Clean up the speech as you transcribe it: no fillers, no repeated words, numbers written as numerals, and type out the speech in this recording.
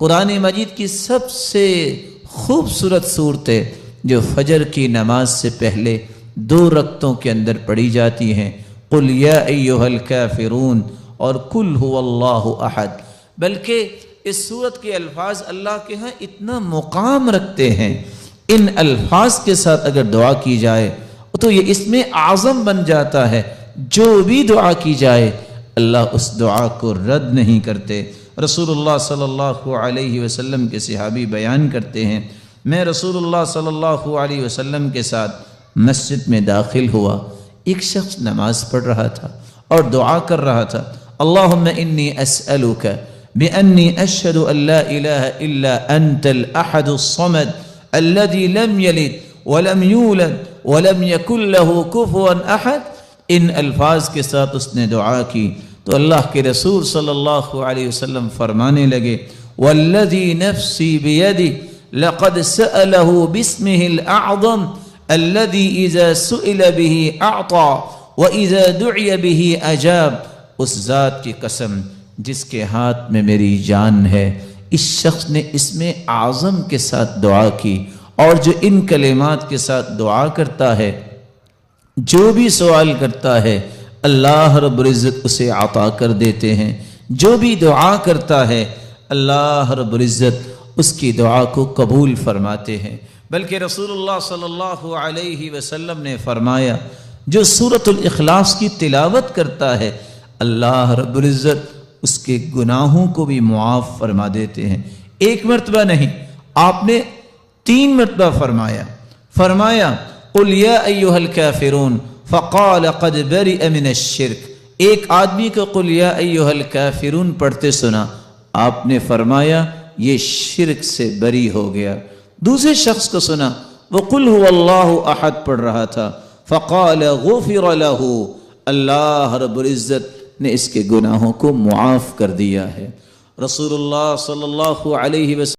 قرآن مجید کی سب سے خوبصورت صورتیں جو فجر کی نماز سے پہلے 2 رکعتوں کے اندر پڑھی جاتی ہیں، قل یا ایھا الکافرون اور قل هو اللہ احد۔ بلکہ اس صورت کے الفاظ اللہ کے ہاں اتنا مقام رکھتے ہیں، ان الفاظ کے ساتھ اگر دعا کی جائے تو یہ اسم اعظم بن جاتا ہے، جو بھی دعا کی جائے اللہ اس دعا کو رد نہیں کرتے۔ رسول اللہ صلی اللہ علیہ وسلم کے صحابی بیان کرتے ہیں، میں رسول اللہ صلی اللہ علیہ وسلم کے ساتھ مسجد میں داخل ہوا، ایک شخص نماز پڑھ رہا تھا اور دعا کر رہا تھا، اللہم انی اسألک بأنی اشہد ان لا الہ الا انت الاحد الصمد الذي لم یلد ولم یولد ولم یکن له کفوا احد۔ ان الفاظ کے ساتھ اس نے دعا کی تو اللہ کے رسول صلی اللہ علیہ وسلم فرمانے لگے، والذی نفسی بیدی لقد سألہ باسمہ الاعظم الذی اذا سئل به اعطا واذا دعی به اجاب۔ اس ذات کی قسم جس کے ہاتھ میں میری جان ہے، اس شخص نے اسم اعظم کے ساتھ دعا کی، اور جو ان کلمات کے ساتھ دعا کرتا ہے، جو بھی سوال کرتا ہے اللہ رب العزت اسے عطا کر دیتے ہیں، جو بھی دعا کرتا ہے اللہ رب العزت اس کی دعا کو قبول فرماتے ہیں۔ بلکہ رسول اللہ صلی اللہ علیہ وسلم نے فرمایا، جو سورۃ الاخلاص کی تلاوت کرتا ہے اللہ رب العزت اس کے گناہوں کو بھی معاف فرما دیتے ہیں۔ 1 مرتبہ نہیں، آپ نے 3 مرتبہ فرمایا قل یا ایھا الکافرون فقال قد برئ من الشرک۔ ایک آدمی کو قل یا ایھا الکافرون پڑھتے سنا، آپ نے فرمایا یہ شرک سے بری ہو گیا۔ دوسرے شخص کو سنا، وہ قل هو اللہ احد پڑھ رہا تھا، فقال غفر له، اللہ رب العزت نے اس کے گناہوں کو معاف کر دیا ہے۔ رسول اللہ صلی اللہ علیہ وسلم